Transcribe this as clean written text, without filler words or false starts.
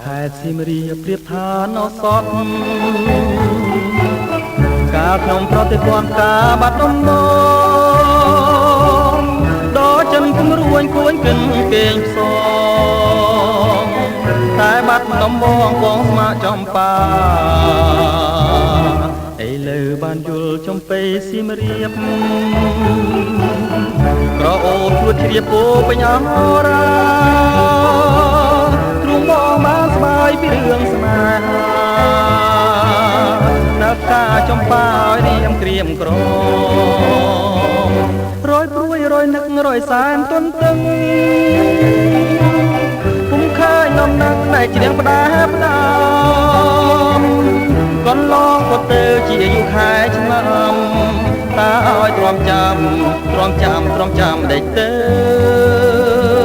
ខេត្តសៀមរាបប្រៀបថានៅសតកាលខ្ញុំប្រតិព័ន្ធការបាត់ដំបងដល់ចិនគំរួញគួញគិនគេងផ្សងតែបាត់ដំបងបងស្មាចំបាឥឡូវបានយល់ចំពេសៀមរាបក្រអូបជួតជ្រាបពោពេញអរាទ្រុងបងបានស្បាយពីរឿងស្នេហានៅកាចំបាឲ្យរៀមក្រៀមក្រមរយព្រួយរយនឹករយសែនទន្ទឹងពុំឃើញនំនឹកតែជ្រៀងផ្ដាផ្ដាំកន្លងក៏ទៅជាអាយុខែឆ្នាំតើឲ្យទ្រាំចាំដេចទៅ